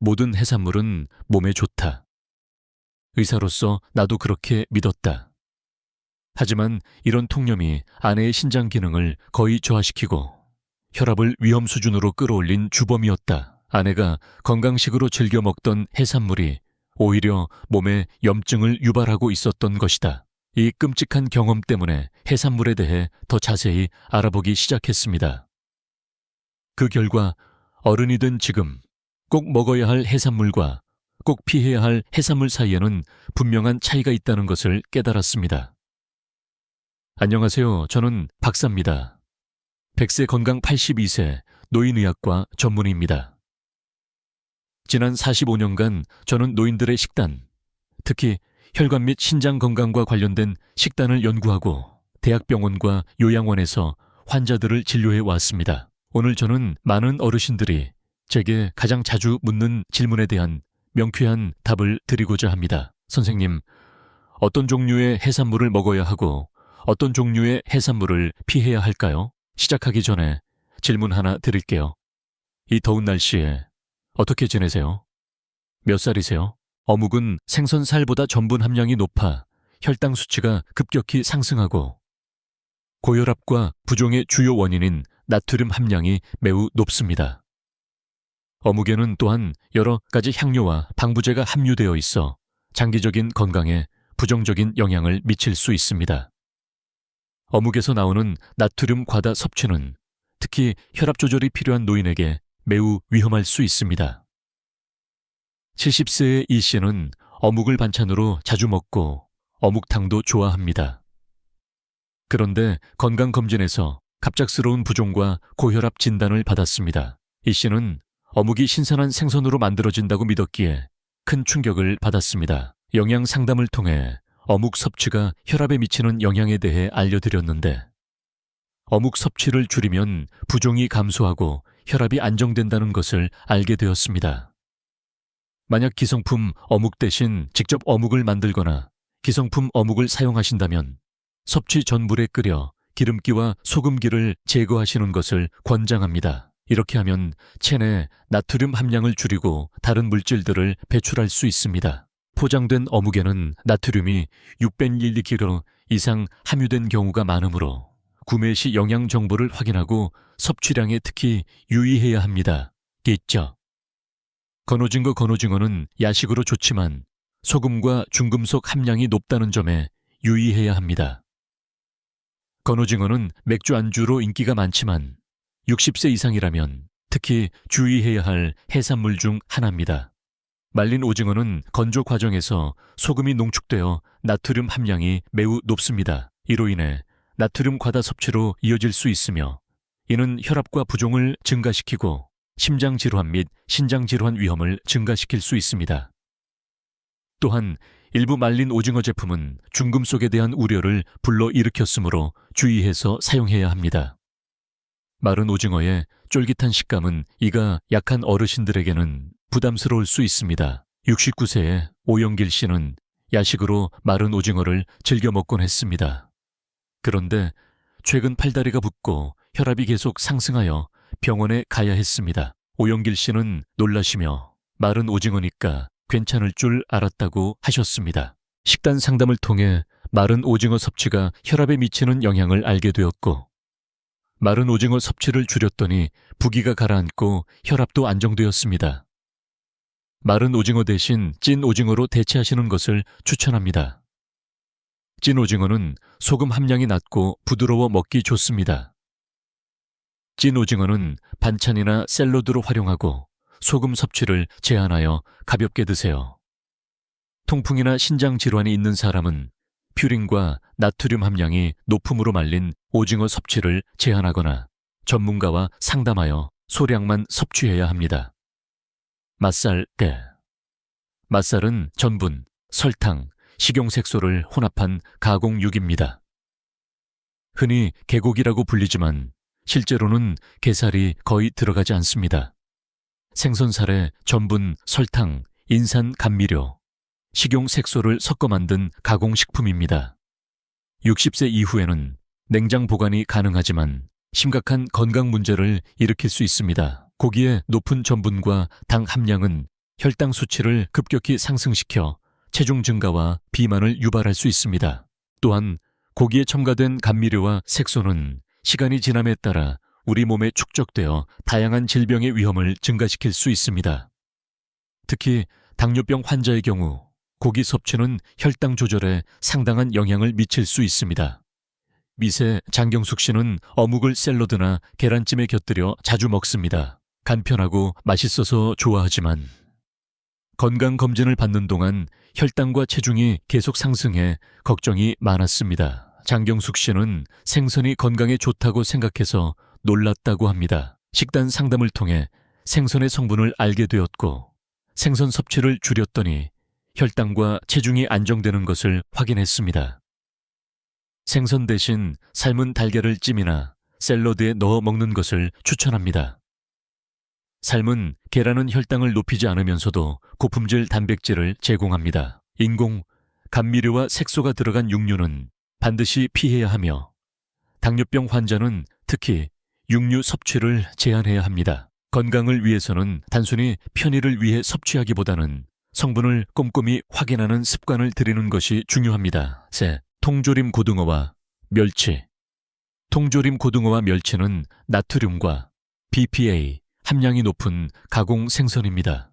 모든 해산물은 몸에 좋다. 의사로서 나도 그렇게 믿었다. 하지만 이런 통념이 아내의 신장 기능을 거의 저하시키고 혈압을 위험 수준으로 끌어올린 주범이었다. 아내가 건강식으로 즐겨 먹던 해산물이 오히려 몸에 염증을 유발하고 있었던 것이다. 이 끔찍한 경험 때문에 해산물에 대해 더 자세히 알아보기 시작했습니다. 그 결과 어른이 된 지금 꼭 먹어야 할 해산물과 꼭 피해야 할 해산물 사이에는 분명한 차이가 있다는 것을 깨달았습니다. 안녕하세요. 저는 박사입니다. 100세 건강 82세 노인의학과 전문의입니다. 지난 45년간 저는 노인들의 식단, 특히 혈관 및 신장 건강과 관련된 식단을 연구하고 대학병원과 요양원에서 환자들을 진료해 왔습니다. 오늘 저는 많은 어르신들이 제게 가장 자주 묻는 질문에 대한 명쾌한 답을 드리고자 합니다. 선생님, 어떤 종류의 해산물을 먹어야 하고 어떤 종류의 해산물을 피해야 할까요? 시작하기 전에 질문 하나 드릴게요. 이 더운 날씨에 어떻게 지내세요? 몇 살이세요? 어묵은 생선살보다 전분 함량이 높아 혈당 수치가 급격히 상승하고 고혈압과 부종의 주요 원인인 나트륨 함량이 매우 높습니다. 어묵에는 또한 여러 가지 향료와 방부제가 함유되어 있어 장기적인 건강에 부정적인 영향을 미칠 수 있습니다. 어묵에서 나오는 나트륨 과다 섭취는 특히 혈압 조절이 필요한 노인에게 매우 위험할 수 있습니다. 70세의 이 씨는 어묵을 반찬으로 자주 먹고 어묵탕도 좋아합니다. 그런데 건강검진에서 갑작스러운 부종과 고혈압 진단을 받았습니다. 이 씨는 어묵이 신선한 생선으로 만들어진다고 믿었기에 큰 충격을 받았습니다. 영양 상담을 통해 어묵 섭취가 혈압에 미치는 영향에 대해 알려드렸는데 어묵 섭취를 줄이면 부종이 감소하고 혈압이 안정된다는 것을 알게 되었습니다. 만약 기성품 어묵 대신 직접 어묵을 만들거나 기성품 어묵을 사용하신다면 섭취 전 물에 끓여 기름기와 소금기를 제거하시는 것을 권장합니다. 이렇게 하면 체내 나트륨 함량을 줄이고 다른 물질들을 배출할 수 있습니다. 포장된 어묵에는 나트륨이 600mg 이상 함유된 경우가 많으므로 구매 시 영양 정보를 확인하고 섭취량에 특히 유의해야 합니다. 있죠. 건오징어는 야식으로 좋지만 소금과 중금속 함량이 높다는 점에 유의해야 합니다. 건오징어는 맥주 안주로 인기가 많지만 60세 이상이라면 특히 주의해야 할 해산물 중 하나입니다. 말린 오징어는 건조 과정에서 소금이 농축되어 나트륨 함량이 매우 높습니다. 이로 인해 나트륨 과다 섭취로 이어질 수 있으며 이는 혈압과 부종을 증가시키고 심장질환 및 신장질환 위험을 증가시킬 수 있습니다. 또한 일부 말린 오징어 제품은 중금속에 대한 우려를 불러일으켰으므로 주의해서 사용해야 합니다. 마른 오징어의 쫄깃한 식감은 이가 약한 어르신들에게는 부담스러울 수 있습니다. 69세의 오영길 씨는 야식으로 마른 오징어를 즐겨 먹곤 했습니다. 그런데 최근 팔다리가 붓고 혈압이 계속 상승하여 병원에 가야 했습니다. 오영길 씨는 놀라시며 마른 오징어니까 괜찮을 줄 알았다고 하셨습니다. 식단 상담을 통해 마른 오징어 섭취가 혈압에 미치는 영향을 알게 되었고 마른 오징어 섭취를 줄였더니 부기가 가라앉고 혈압도 안정되었습니다. 마른 오징어 대신 찐 오징어로 대체하시는 것을 추천합니다. 찐 오징어는 소금 함량이 낮고 부드러워 먹기 좋습니다. 찐 오징어는 반찬이나 샐러드로 활용하고 소금 섭취를 제한하여 가볍게 드세요. 통풍이나 신장 질환이 있는 사람은 퓨린과 나트륨 함량이 높음으로 말린 오징어 섭취를 제한하거나 전문가와 상담하여 소량만 섭취해야 합니다. 맛살, 깨. 맛살은 전분, 설탕, 식용색소를 혼합한 가공육입니다. 흔히 개고기라고 불리지만 실제로는 게살이 거의 들어가지 않습니다. 생선살에 전분, 설탕, 인산 감미료, 식용색소를 섞어 만든 가공식품입니다. 60세 이후에는 냉장 보관이 가능하지만 심각한 건강 문제를 일으킬 수 있습니다. 고기의 높은 전분과 당 함량은 혈당 수치를 급격히 상승시켜 체중 증가와 비만을 유발할 수 있습니다. 또한 고기에 첨가된 감미료와 색소는 시간이 지남에 따라 우리 몸에 축적되어 다양한 질병의 위험을 증가시킬 수 있습니다. 특히 당뇨병 환자의 경우 고기 섭취는 혈당 조절에 상당한 영향을 미칠 수 있습니다. 미세 장경숙 씨는 어묵을 샐러드나 계란찜에 곁들여 자주 먹습니다. 간편하고 맛있어서 좋아하지만 건강검진을 받는 동안 혈당과 체중이 계속 상승해 걱정이 많았습니다. 장경숙 씨는 생선이 건강에 좋다고 생각해서 놀랐다고 합니다. 식단 상담을 통해 생선의 성분을 알게 되었고 생선 섭취를 줄였더니 혈당과 체중이 안정되는 것을 확인했습니다. 생선 대신 삶은 달걀을 찜이나 샐러드에 넣어 먹는 것을 추천합니다. 삶은 계란은 혈당을 높이지 않으면서도 고품질 단백질을 제공합니다. 인공, 감미료와 색소가 들어간 육류는 반드시 피해야 하며 당뇨병 환자는 특히 육류 섭취를 제한해야 합니다. 건강을 위해서는 단순히 편의를 위해 섭취하기보다는 성분을 꼼꼼히 확인하는 습관을 들이는 것이 중요합니다. 세, 통조림 고등어와 멸치. 통조림 고등어와 멸치는 나트륨과 BPA 함량이 높은 가공 생선입니다.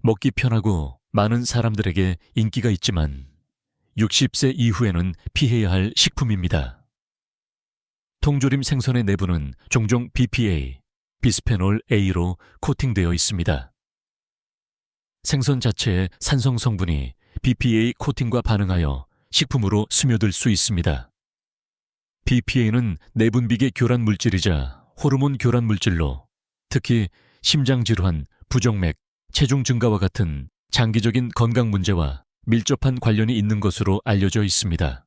먹기 편하고 많은 사람들에게 인기가 있지만 60세 이후에는 피해야 할 식품입니다. 통조림 생선의 내부는 종종 BPA, 비스페놀 A로 코팅되어 있습니다. 생선 자체의 산성 성분이 BPA 코팅과 반응하여 식품으로 스며들 수 있습니다. BPA는 내분비계 교란 물질이자 호르몬 교란 물질로 특히 심장질환, 부정맥, 체중 증가와 같은 장기적인 건강 문제와 밀접한 관련이 있는 것으로 알려져 있습니다.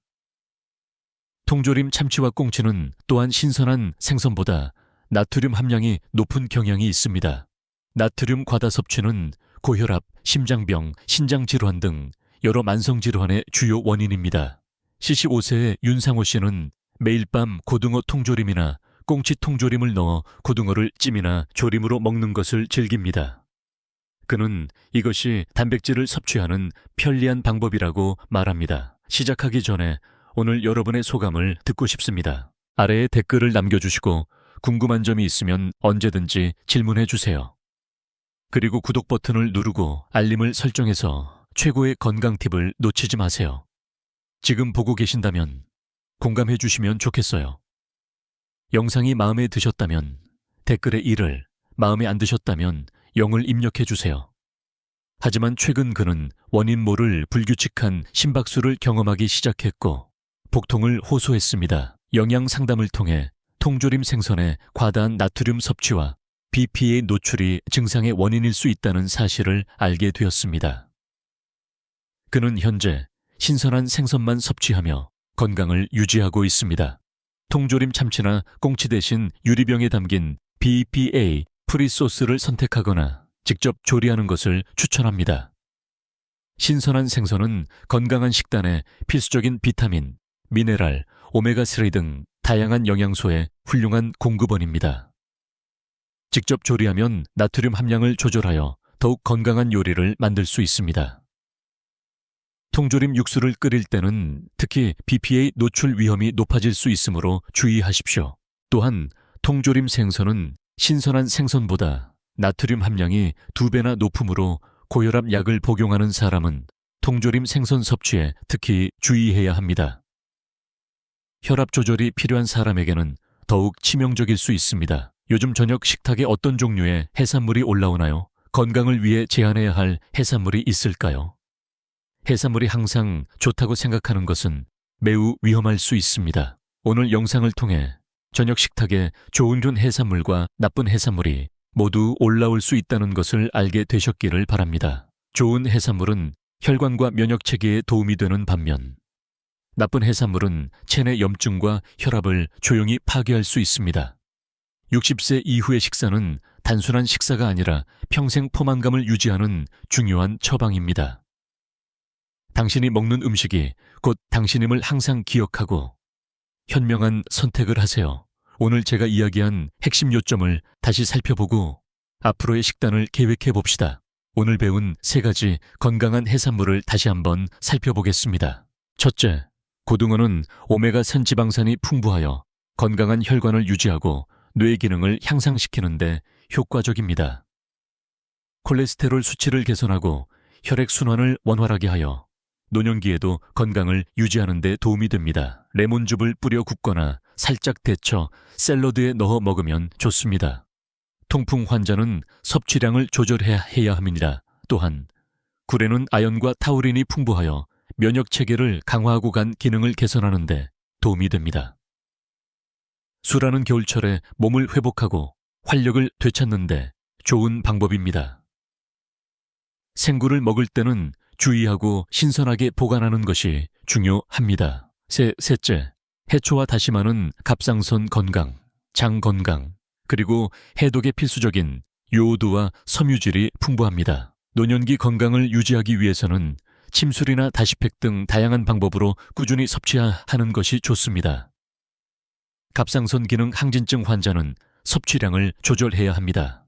통조림 참치와 꽁치는 또한 신선한 생선보다 나트륨 함량이 높은 경향이 있습니다. 나트륨 과다 섭취는 고혈압, 심장병, 신장질환 등 여러 만성질환의 주요 원인입니다. 75세의 윤상호 씨는 매일 밤 고등어 통조림이나 꽁치 통조림을 넣어 고등어를 찜이나 조림으로 먹는 것을 즐깁니다. 그는 이것이 단백질을 섭취하는 편리한 방법이라고 말합니다. 시작하기 전에 오늘 여러분의 소감을 듣고 싶습니다. 아래에 댓글을 남겨주시고 궁금한 점이 있으면 언제든지 질문해 주세요. 그리고 구독 버튼을 누르고 알림을 설정해서 최고의 건강 팁을 놓치지 마세요. 지금 보고 계신다면 공감해 주시면 좋겠어요. 영상이 마음에 드셨다면 댓글에 1을, 마음에 안 드셨다면 0을 입력해 주세요. 하지만 최근 그는 원인 모를 불규칙한 심박수를 경험하기 시작했고 복통을 호소했습니다. 영양 상담을 통해 통조림 생선의 과다한 나트륨 섭취와 BPA 노출이 증상의 원인일 수 있다는 사실을 알게 되었습니다. 그는 현재 신선한 생선만 섭취하며 건강을 유지하고 있습니다. 통조림 참치나 꽁치 대신 유리병에 담긴 BPA 프리소스를 선택하거나 직접 조리하는 것을 추천합니다. 신선한 생선은 건강한 식단에 필수적인 비타민, 미네랄, 오메가3 등 다양한 영양소의 훌륭한 공급원입니다. 직접 조리하면 나트륨 함량을 조절하여 더욱 건강한 요리를 만들 수 있습니다. 통조림 육수를 끓일 때는 특히 BPA 노출 위험이 높아질 수 있으므로 주의하십시오. 또한 통조림 생선은 신선한 생선보다 나트륨 함량이 2배나 높으므로 고혈압 약을 복용하는 사람은 통조림 생선 섭취에 특히 주의해야 합니다. 혈압 조절이 필요한 사람에게는 더욱 치명적일 수 있습니다. 요즘 저녁 식탁에 어떤 종류의 해산물이 올라오나요? 건강을 위해 제한해야 할 해산물이 있을까요? 해산물이 항상 좋다고 생각하는 것은 매우 위험할 수 있습니다. 오늘 영상을 통해 저녁 식탁에 좋은 해산물과 나쁜 해산물이 모두 올라올 수 있다는 것을 알게 되셨기를 바랍니다. 좋은 해산물은 혈관과 면역체계에 도움이 되는 반면 나쁜 해산물은 체내 염증과 혈압을 조용히 파괴할 수 있습니다. 60세 이후의 식사는 단순한 식사가 아니라 평생 포만감을 유지하는 중요한 처방입니다. 당신이 먹는 음식이 곧 당신임을 항상 기억하고 현명한 선택을 하세요. 오늘 제가 이야기한 핵심 요점을 다시 살펴보고 앞으로의 식단을 계획해 봅시다. 오늘 배운 3가지 건강한 해산물을 다시 한번 살펴보겠습니다. 첫째, 고등어는 오메가3 지방산이 풍부하여 건강한 혈관을 유지하고 뇌 기능을 향상시키는 데 효과적입니다. 콜레스테롤 수치를 개선하고 혈액순환을 원활하게 하여 노년기에도 건강을 유지하는 데 도움이 됩니다. 레몬즙을 뿌려 굽거나 살짝 데쳐 샐러드에 넣어 먹으면 좋습니다. 통풍 환자는 섭취량을 조절해야 합니다. 또한 굴에는 아연과 타우린이 풍부하여 면역 체계를 강화하고 간 기능을 개선하는 데 도움이 됩니다. 수라는 겨울철에 몸을 회복하고 활력을 되찾는 데 좋은 방법입니다. 생굴을 먹을 때는 주의하고 신선하게 보관하는 것이 중요합니다. 셋째, 해초와 다시마는 갑상선 건강, 장 건강, 그리고 해독에 필수적인 요오드와 섬유질이 풍부합니다. 노년기 건강을 유지하기 위해서는 침술이나 다시팩 등 다양한 방법으로 꾸준히 섭취하는 것이 좋습니다. 갑상선 기능 항진증 환자는 섭취량을 조절해야 합니다.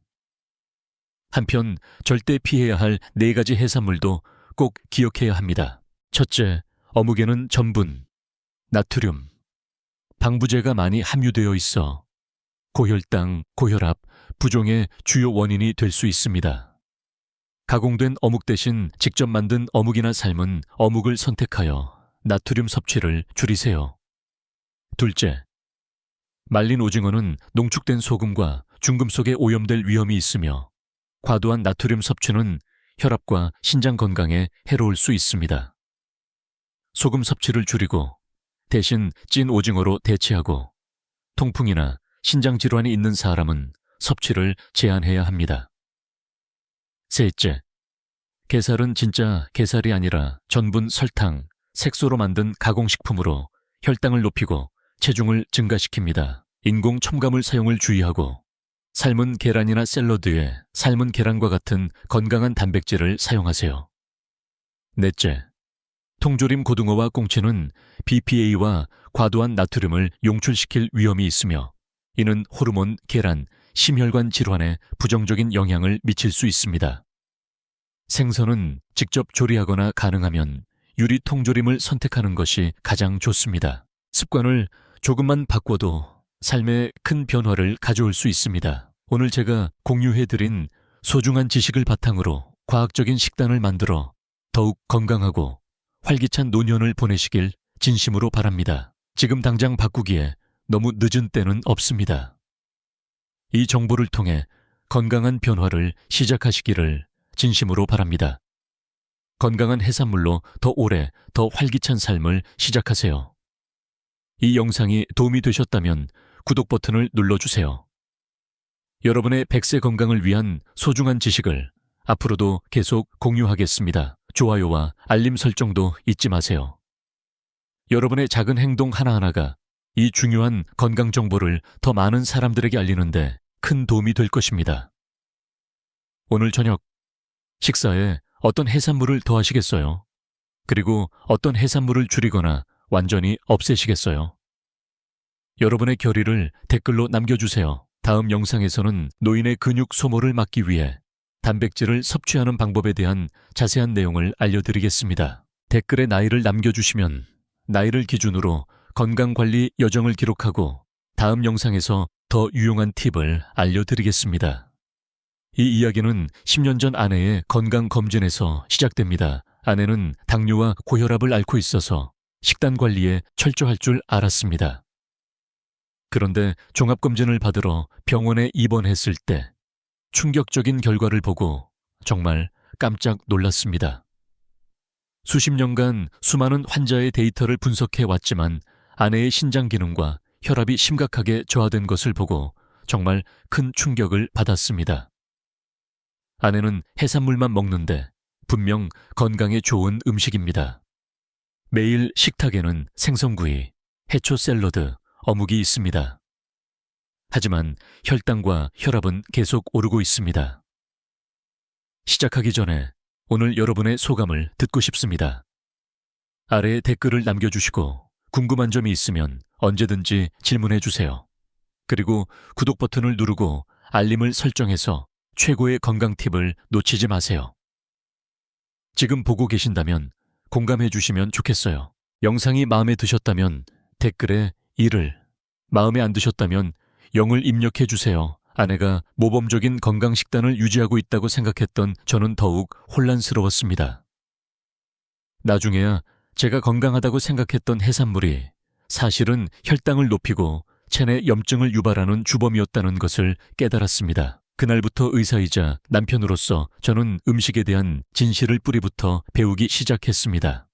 한편 절대 피해야 할 4가지 해산물도 꼭 기억해야 합니다. 첫째, 어묵에는 전분, 나트륨, 방부제가 많이 함유되어 있어 고혈당, 고혈압, 부종의 주요 원인이 될 수 있습니다. 가공된 어묵 대신 직접 만든 어묵이나 삶은 어묵을 선택하여 나트륨 섭취를 줄이세요. 둘째, 말린 오징어는 농축된 소금과 중금속에 오염될 위험이 있으며 과도한 나트륨 섭취는 혈압과 신장 건강에 해로울 수 있습니다. 소금 섭취를 줄이고 대신 찐 오징어로 대체하고 통풍이나 신장 질환이 있는 사람은 섭취를 제한해야 합니다. 셋째, 게살은 진짜 게살이 아니라 전분, 설탕, 색소로 만든 가공식품으로 혈당을 높이고 체중을 증가시킵니다. 인공 첨가물 사용을 주의하고 삶은 계란이나 샐러드에 삶은 계란과 같은 건강한 단백질을 사용하세요. 넷째, 통조림 고등어와 꽁치는 BPA와 과도한 나트륨을 용출시킬 위험이 있으며 이는 호르몬, 계란, 심혈관 질환에 부정적인 영향을 미칠 수 있습니다. 생선은 직접 조리하거나 가능하면 유리 통조림을 선택하는 것이 가장 좋습니다. 습관을 조금만 바꿔도 삶에 큰 변화를 가져올 수 있습니다. 오늘 제가 공유해드린 소중한 지식을 바탕으로 과학적인 식단을 만들어 더욱 건강하고 활기찬 노년을 보내시길 진심으로 바랍니다. 지금 당장 바꾸기에 너무 늦은 때는 없습니다. 이 정보를 통해 건강한 변화를 시작하시기를 진심으로 바랍니다. 건강한 해산물로 더 오래, 더 활기찬 삶을 시작하세요. 이 영상이 도움이 되셨다면 구독 버튼을 눌러주세요. 여러분의 100세 건강을 위한 소중한 지식을 앞으로도 계속 공유하겠습니다. 좋아요와 알림 설정도 잊지 마세요. 여러분의 작은 행동 하나하나가 이 중요한 건강 정보를 더 많은 사람들에게 알리는데 큰 도움이 될 것입니다. 오늘 저녁 식사에 어떤 해산물을 더하시겠어요? 그리고 어떤 해산물을 줄이거나 완전히 없애시겠어요? 여러분의 결의를 댓글로 남겨주세요. 다음 영상에서는 노인의 근육 소모를 막기 위해 단백질을 섭취하는 방법에 대한 자세한 내용을 알려드리겠습니다. 댓글에 나이를 남겨주시면 나이를 기준으로 건강관리 여정을 기록하고 다음 영상에서 더 유용한 팁을 알려드리겠습니다. 이 이야기는 10년 전 아내의 건강검진에서 시작됩니다. 아내는 당뇨와 고혈압을 앓고 있어서 식단 관리에 철저할 줄 알았습니다. 그런데 종합검진을 받으러 병원에 입원했을 때 충격적인 결과를 보고 정말 깜짝 놀랐습니다. 수십 년간 수많은 환자의 데이터를 분석해 왔지만 아내의 신장 기능과 혈압이 심각하게 저하된 것을 보고 정말 큰 충격을 받았습니다. 아내는 해산물만 먹는데 분명 건강에 좋은 음식입니다. 매일 식탁에는 생선구이, 해초 샐러드, 어묵이 있습니다. 하지만 혈당과 혈압은 계속 오르고 있습니다. 시작하기 전에 오늘 여러분의 소감을 듣고 싶습니다. 아래에 댓글을 남겨주시고 궁금한 점이 있으면 언제든지 질문해 주세요. 그리고 구독 버튼을 누르고 알림을 설정해서 최고의 건강 팁을 놓치지 마세요. 지금 보고 계신다면 공감해 주시면 좋겠어요. 영상이 마음에 드셨다면 댓글에 1을, 마음에 안 드셨다면 0을 입력해 주세요. 아내가 모범적인 건강 식단을 유지하고 있다고 생각했던 저는 더욱 혼란스러웠습니다. 나중에야 제가 건강하다고 생각했던 해산물이 사실은 혈당을 높이고 체내 염증을 유발하는 주범이었다는 것을 깨달았습니다. 그날부터 의사이자 남편으로서 저는 음식에 대한 진실을 뿌리부터 배우기 시작했습니다.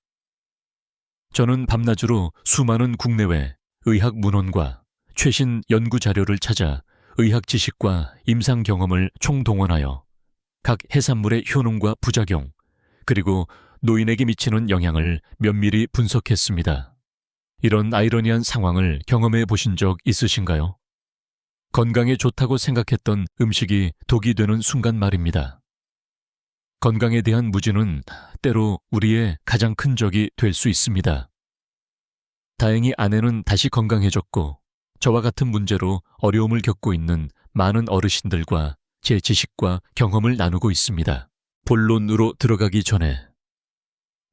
저는 밤낮으로 수많은 국내외 의학 문헌과 최신 연구 자료를 찾아 의학 지식과 임상 경험을 총동원하여 각 해산물의 효능과 부작용, 그리고 노인에게 미치는 영향을 면밀히 분석했습니다. 이런 아이러니한 상황을 경험해 보신 적 있으신가요? 건강에 좋다고 생각했던 음식이 독이 되는 순간 말입니다. 건강에 대한 무지는 때로 우리의 가장 큰 적이 될 수 있습니다. 다행히 아내는 다시 건강해졌고 저와 같은 문제로 어려움을 겪고 있는 많은 어르신들과 제 지식과 경험을 나누고 있습니다. 본론으로 들어가기 전에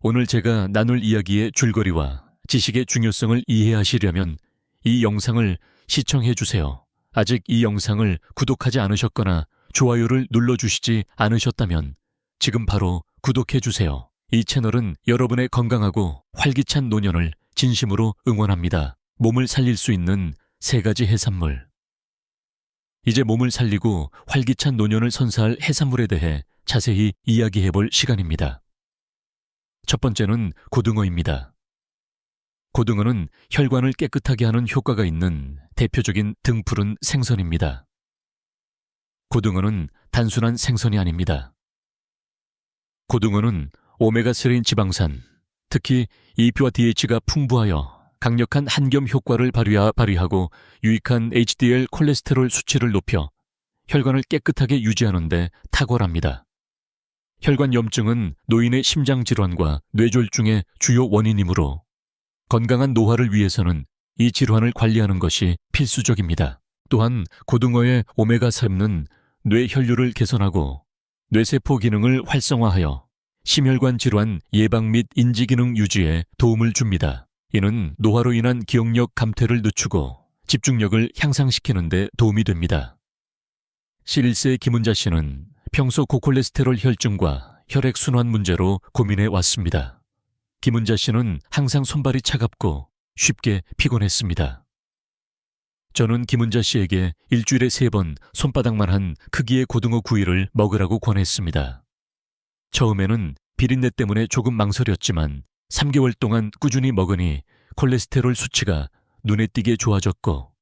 오늘 제가 나눌 이야기의 줄거리와 지식의 중요성을 이해하시려면 이 영상을 시청해 주세요. 아직 이 영상을 구독하지 않으셨거나 좋아요를 눌러주시지 않으셨다면 지금 바로 구독해 주세요. 이 채널은 여러분의 건강하고 활기찬 노년을 진심으로 응원합니다. 몸을 살릴 수 있는 3가지 해산물. 이제 몸을 살리고 활기찬 노년을 선사할 해산물에 대해 자세히 이야기해 볼 시간입니다. 첫 번째는 고등어입니다. 고등어는 혈관을 깨끗하게 하는 효과가 있는 대표적인 등푸른 생선입니다. 고등어는 단순한 생선이 아닙니다. 고등어는 오메가3인 지방산, 특히 EPA와 DH가 풍부하여 강력한 한겸 효과를 발휘하고 유익한 HDL 콜레스테롤 수치를 높여 혈관을 깨끗하게 유지하는 데 탁월합니다. 혈관 염증은 노인의 심장질환과 뇌졸중의 주요 원인이므로 건강한 노화를 위해서는 이 질환을 관리하는 것이 필수적입니다. 또한 고등어의 오메가3는 뇌 혈류를 개선하고 뇌세포 기능을 활성화하여 심혈관 질환 예방 및 인지기능 유지에 도움을 줍니다. 이는 노화로 인한 기억력 감퇴를 늦추고 집중력을 향상시키는 데 도움이 됩니다. 11세 김은자 씨는 평소 고콜레스테롤 혈증과 혈액순환 문제로 고민해 왔습니다. 김은자 씨는 항상 손발이 차갑고 쉽게 피곤했습니다. 저는 김은자 씨에게 일주일에 3번 손바닥만 한 크기의 고등어 구이를 먹으라고 권했습니다. 처음에는 비린내 때문에 조금 망설였지만 3개월 동안 꾸준히 먹으니 콜레스테롤 수치가 눈에 띄게 좋아졌고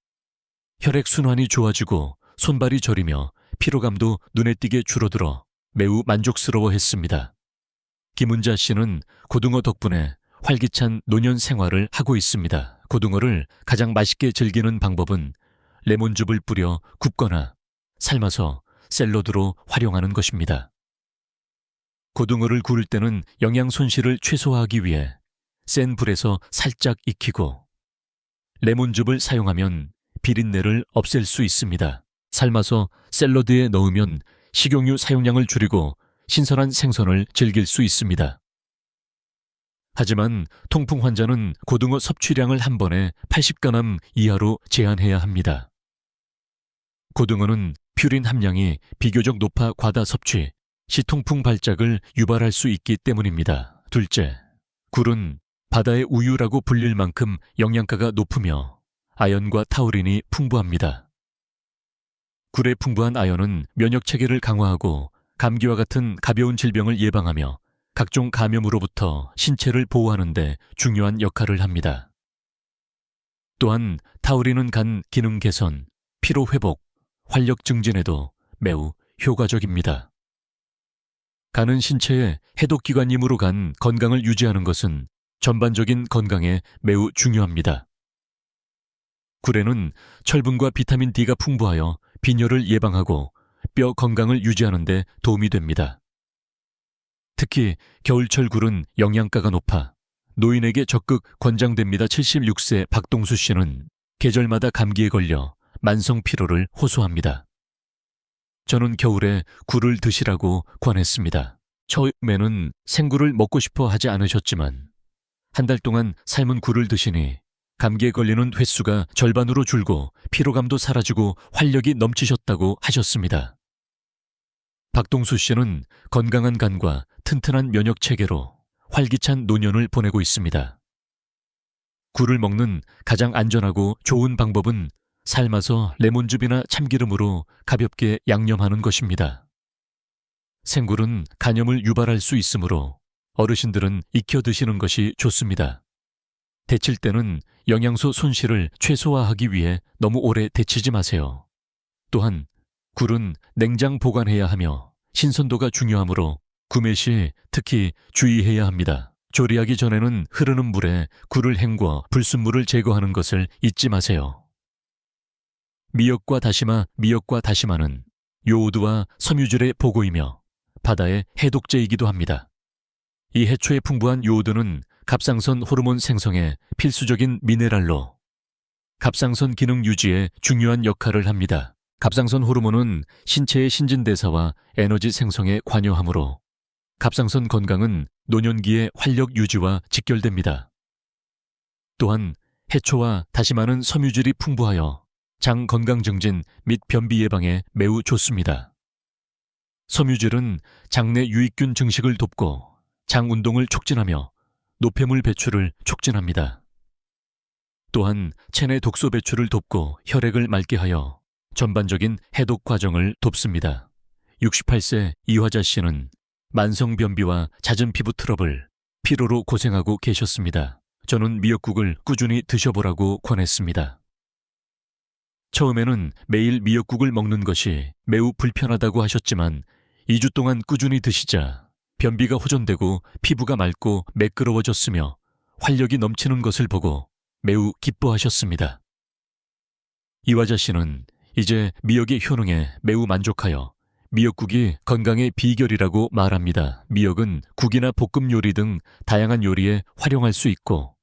혈액순환이 좋아지고 손발이 저리며 피로감도 눈에 띄게 줄어들어 매우 만족스러워했습니다. 김은자 씨는 고등어 덕분에 활기찬 노년 생활을 하고 있습니다. 고등어를 가장 맛있게 즐기는 방법은 레몬즙을 뿌려 굽거나 삶아서 샐러드로 활용하는 것입니다. 고등어를 구울 때는 영양 손실을 최소화하기 위해 센 불에서 살짝 익히고 레몬즙을 사용하면 비린내를 없앨 수 있습니다. 삶아서 샐러드에 넣으면 식용유 사용량을 줄이고 신선한 생선을 즐길 수 있습니다. 하지만 통풍 환자는 고등어 섭취량을 한 번에 80g 이하로 제한해야 합니다. 고등어는 퓨린 함량이 비교적 높아 과다 섭취 시 통풍 발작을 유발할 수 있기 때문입니다. 둘째, 굴은 바다의 우유라고 불릴 만큼 영양가가 높으며 아연과 타우린이 풍부합니다. 굴에 풍부한 아연은 면역 체계를 강화하고 감기와 같은 가벼운 질병을 예방하며 각종 감염으로부터 신체를 보호하는 데 중요한 역할을 합니다. 또한 타우린은 간 기능 개선, 피로 회복, 활력 증진에도 매우 효과적입니다. 간은 신체의 해독기관이므로 간 건강을 유지하는 것은 전반적인 건강에 매우 중요합니다. 굴에는 철분과 비타민 D가 풍부하여 빈혈을 예방하고 뼈 건강을 유지하는 데 도움이 됩니다. 특히 겨울철 굴은 영양가가 높아 노인에게 적극 권장됩니다. 76세 박동수 씨는 계절마다 감기에 걸려 만성 피로를 호소합니다. 저는 겨울에 굴을 드시라고 권했습니다. 처음에는 생굴을 먹고 싶어 하지 않으셨지만 한 달 동안 삶은 굴을 드시니 감기에 걸리는 횟수가 절반으로 줄고 피로감도 사라지고 활력이 넘치셨다고 하셨습니다. 박동수 씨는 건강한 간과 튼튼한 면역 체계로 활기찬 노년을 보내고 있습니다. 굴을 먹는 가장 안전하고 좋은 방법은 삶아서 레몬즙이나 참기름으로 가볍게 양념하는 것입니다. 생굴은 간염을 유발할 수 있으므로 어르신들은 익혀 드시는 것이 좋습니다. 데칠 때는 영양소 손실을 최소화하기 위해 너무 오래 데치지 마세요. 또한 굴은 냉장 보관해야 하며 신선도가 중요하므로 구매 시 특히 주의해야 합니다. 조리하기 전에는 흐르는 물에 굴을 헹궈 불순물을 제거하는 것을 잊지 마세요. 미역과 다시마는 요오드와 섬유질의 보고이며 바다의 해독제이기도 합니다. 이 해초의 풍부한 요오드는 갑상선 호르몬 생성에 필수적인 미네랄로 갑상선 기능 유지에 중요한 역할을 합니다. 갑상선 호르몬은 신체의 신진대사와 에너지 생성에 관여하므로 갑상선 건강은 노년기의 활력 유지와 직결됩니다. 또한 해초와 다시마는 섬유질이 풍부하여 장 건강 증진 및 변비 예방에 매우 좋습니다. 섬유질은 장내 유익균 증식을 돕고 장 운동을 촉진하며 노폐물 배출을 촉진합니다. 또한 체내 독소 배출을 돕고 혈액을 맑게 하여 전반적인 해독 과정을 돕습니다. 68세 이화자 씨는 만성변비와 잦은 피부 트러블, 피로로 고생하고 계셨습니다. 저는 미역국을 꾸준히 드셔보라고 권했습니다. 처음에는 매일 미역국을 먹는 것이 매우 불편하다고 하셨지만 2주 동안 꾸준히 드시자 변비가 호전되고 피부가 맑고 매끄러워졌으며 활력이 넘치는 것을 보고 매우 기뻐하셨습니다. 이화자 씨는 이제 미역의 효능에 매우 만족하여 미역국이 건강의 비결이라고 말합니다. 미역은 국이나 볶음 요리 등 다양한 요리에 활용할 수 있고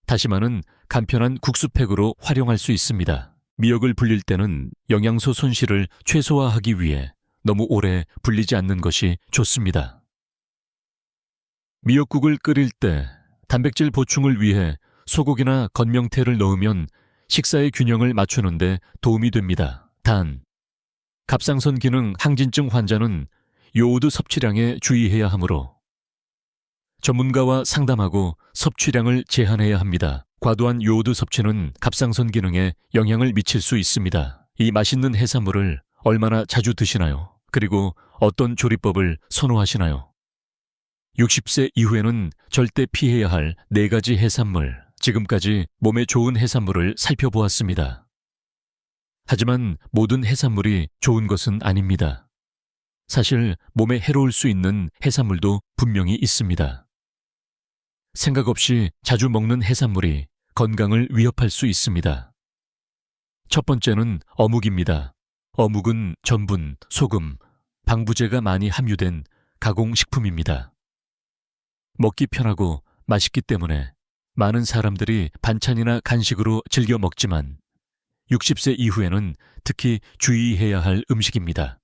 다시마는 간편한 국수팩으로 활용할 수 있습니다. 미역을 불릴 때는 영양소 손실을 최소화하기 위해 너무 오래 불리지 않는 것이 좋습니다. 미역국을 끓일 때 단백질 보충을 위해 소고기나 건명태를 넣으면 식사의 균형을 맞추는 데 도움이 됩니다. 단, 갑상선 기능 항진증 환자는 요오드 섭취량에 주의해야 하므로 전문가와 상담하고 섭취량을 제한해야 합니다. 과도한 요오드 섭취는 갑상선 기능에 영향을 미칠 수 있습니다. 이 맛있는 해산물을 얼마나 자주 드시나요? 그리고 어떤 조리법을 선호하시나요? 60세 이후에는 절대 피해야 할 4가지 해산물, 지금까지 몸에 좋은 해산물을 살펴보았습니다. 하지만 모든 해산물이 좋은 것은 아닙니다. 사실 몸에 해로울 수 있는 해산물도 분명히 있습니다. 생각 없이 자주 먹는 해산물이 건강을 위협할 수 있습니다. 첫 번째는 어묵입니다. 어묵은 전분, 소금, 방부제가 많이 함유된 가공식품입니다. 먹기 편하고 맛있기 때문에 많은 사람들이 반찬이나 간식으로 즐겨 먹지만 60세 이후에는 특히 주의해야 할 음식입니다.